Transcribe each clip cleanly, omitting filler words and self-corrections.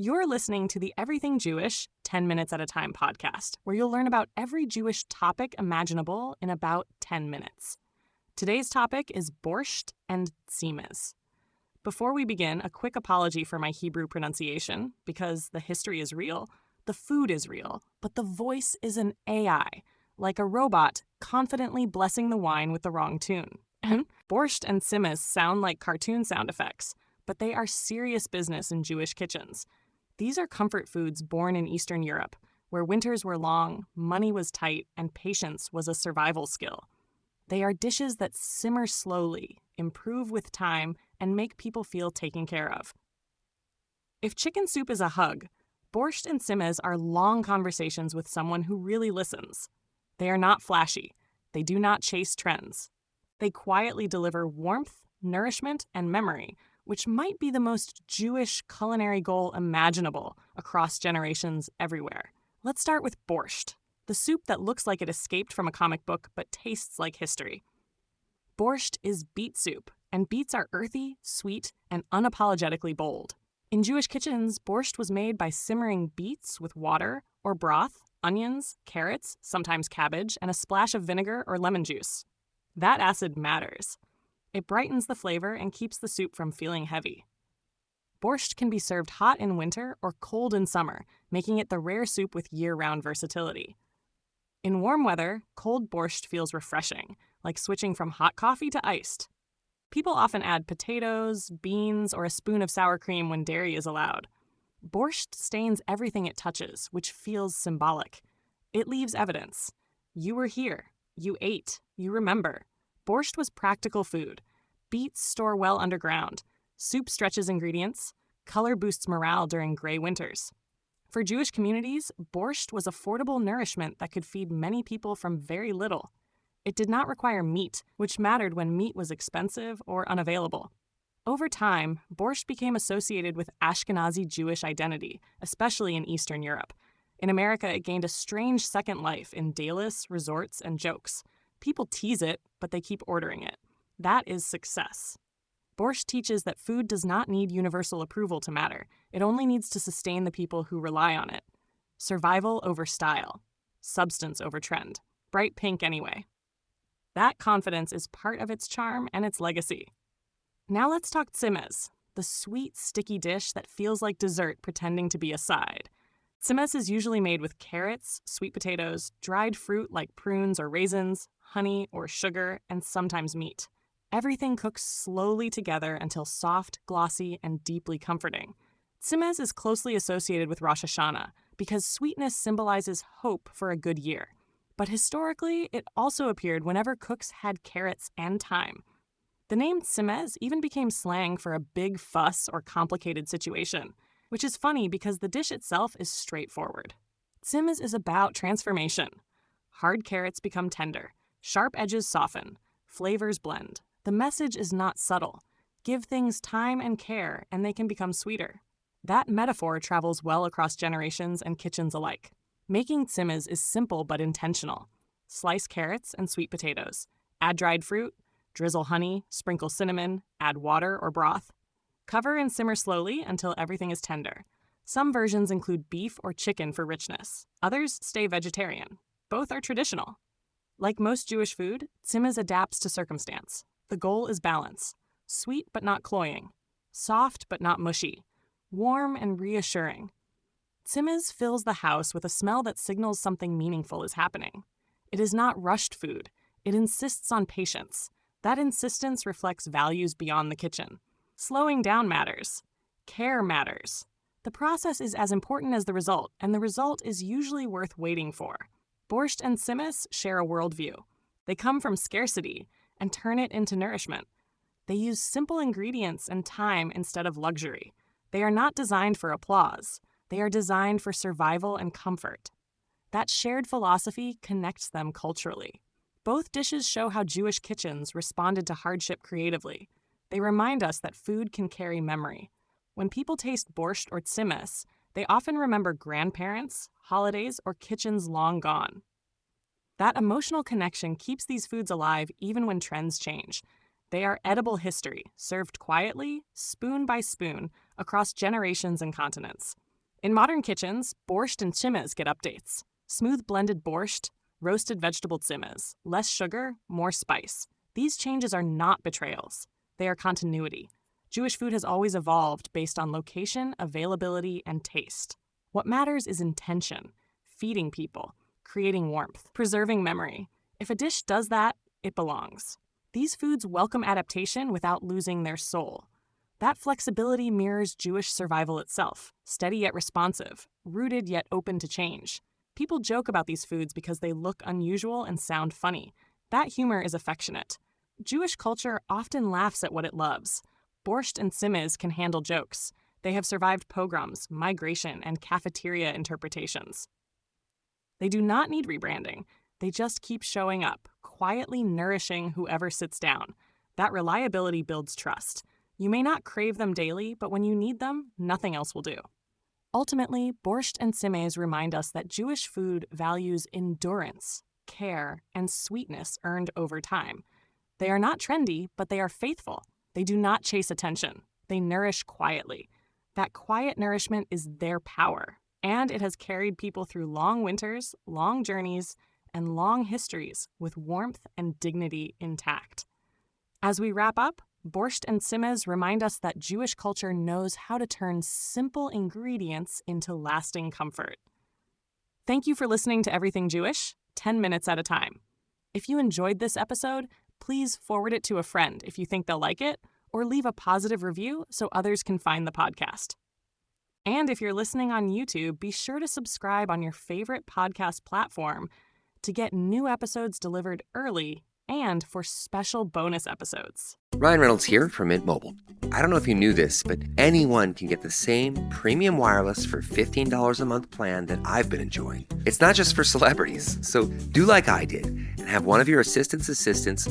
You're listening to the Everything Jewish 10 Minutes at a Time podcast, where you'll learn about every Jewish topic imaginable in about 10 minutes. Today's topic is Borscht and Tzimmes. Before we begin, a quick apology for my Hebrew pronunciation, because the history is real, the food is real, but the voice is an AI, like a robot confidently blessing the wine with the wrong tune. Borscht and Tzimmes sound like cartoon sound effects, but they are serious business in Jewish kitchens. These are comfort foods born in Eastern Europe, where winters were long, money was tight, and patience was a survival skill. They are dishes that simmer slowly, improve with time, and make people feel taken care of. If chicken soup is a hug, Borscht and Tzimmes are long conversations with someone who really listens. They are not flashy. They do not chase trends. They quietly deliver warmth, nourishment, and memory, which might be the most Jewish culinary goal imaginable across generations everywhere. Let's start with borscht, the soup that looks like it escaped from a comic book but tastes like history. Borscht is beet soup, and beets are earthy, sweet, and unapologetically bold. In Jewish kitchens, borscht was made by simmering beets with water or broth, onions, carrots, sometimes cabbage, and a splash of vinegar or lemon juice. That acid matters. It brightens the flavor and keeps the soup from feeling heavy. Borscht can be served hot in winter or cold in summer, making it the rare soup with year-round versatility. In warm weather, cold borscht feels refreshing, like switching from hot coffee to iced. People often add potatoes, beans, or a spoon of sour cream when dairy is allowed. Borscht stains everything it touches, which feels symbolic. It leaves evidence. You were here. You ate. You remember. Borscht was practical food. Beets store well underground. Soup stretches ingredients. Color boosts morale during gray winters. For Jewish communities, borscht was affordable nourishment that could feed many people from very little. It did not require meat, which mattered when meat was expensive or unavailable. Over time, borscht became associated with Ashkenazi Jewish identity, especially in Eastern Europe. In America, it gained a strange second life in dayless, resorts, and jokes. People tease it, but they keep ordering it. That is success. Borscht teaches that food does not need universal approval to matter. It only needs to sustain the people who rely on it. Survival over style. Substance over trend. Bright pink anyway. That confidence is part of its charm and its legacy. Now let's talk tzimmes, the sweet, sticky dish that feels like dessert pretending to be a side. Tzimmes is usually made with carrots, sweet potatoes, dried fruit like prunes or raisins, honey or sugar, and sometimes meat. Everything cooks slowly together until soft, glossy, and deeply comforting. Tzimmes is closely associated with Rosh Hashanah because sweetness symbolizes hope for a good year. But historically, it also appeared whenever cooks had carrots and thyme. The name tzimmes even became slang for a big fuss or complicated situation, which is funny because the dish itself is straightforward. Tzimmes is about transformation. Hard carrots become tender, sharp edges soften, flavors blend. The message is not subtle. Give things time and care, and they can become sweeter. That metaphor travels well across generations and kitchens alike. Making tzimmes is simple but intentional. Slice carrots and sweet potatoes. Add dried fruit. Drizzle honey, sprinkle cinnamon, add water or broth. Cover and simmer slowly until everything is tender. Some versions include beef or chicken for richness. Others stay vegetarian. Both are traditional. Like most Jewish food, tzimmes adapts to circumstance. The goal is balance. Sweet but not cloying. Soft but not mushy. Warm and reassuring. Tzimmes fills the house with a smell that signals something meaningful is happening. It is not rushed food. It insists on patience. That insistence reflects values beyond the kitchen. Slowing down matters. Care matters. The process is as important as the result, and the result is usually worth waiting for. Borscht and Tzimmes share a worldview. They come from scarcity and turn it into nourishment. They use simple ingredients and time instead of luxury. They are not designed for applause. They are designed for survival and comfort. That shared philosophy connects them culturally. Both dishes show how Jewish kitchens responded to hardship creatively. They remind us that food can carry memory. When people taste borscht or tzimmes, they often remember grandparents, holidays, or kitchens long gone. That emotional connection keeps these foods alive even when trends change. They are edible history, served quietly, spoon by spoon, across generations and continents. In modern kitchens, Borscht and Tzimmes get updates. Smooth blended borscht, roasted vegetable tzimmes, less sugar, more spice. These changes are not betrayals. They are continuity. Jewish food has always evolved based on location, availability, and taste. What matters is intention, feeding people, creating warmth, preserving memory. If a dish does that, it belongs. These foods welcome adaptation without losing their soul. That flexibility mirrors Jewish survival itself, steady yet responsive, rooted yet open to change. People joke about these foods because they look unusual and sound funny. That humor is affectionate. Jewish culture often laughs at what it loves. Borscht and Tzimmes can handle jokes. They have survived pogroms, migration, and cafeteria interpretations. They do not need rebranding. They just keep showing up, quietly nourishing whoever sits down. That reliability builds trust. You may not crave them daily, but when you need them, nothing else will do. Ultimately, Borscht and Tzimmes remind us that Jewish food values endurance, care, and sweetness earned over time. They are not trendy, but they are faithful. They do not chase attention. They nourish quietly. That quiet nourishment is their power, and it has carried people through long winters, long journeys, and long histories with warmth and dignity intact. As we wrap up, Borscht and Tzimmes remind us that Jewish culture knows how to turn simple ingredients into lasting comfort. Thank you for listening to Everything Jewish, 10 minutes at a time. If you enjoyed this episode, please forward it to a friend if you think they'll like it, or leave a positive review so others can find the podcast. And if you're listening on YouTube, be sure to subscribe on your favorite podcast platform to get new episodes delivered early and for special bonus episodes. Ryan Reynolds here from Mint Mobile. I don't know if you knew this, but anyone can get the same premium wireless for $15 a month plan that I've been enjoying. It's not just for celebrities. So do like I did and have one of your assistants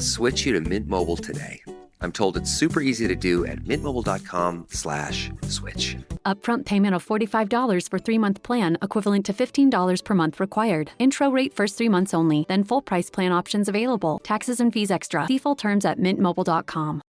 switch you to Mint Mobile today. I'm told it's super easy to do at mintmobile.com/switch. Upfront payment of $45 for 3-month plan, equivalent to $15 per month required. Intro rate first 3 months only, then full price plan options available. Taxes and fees extra. See full terms at mintmobile.com.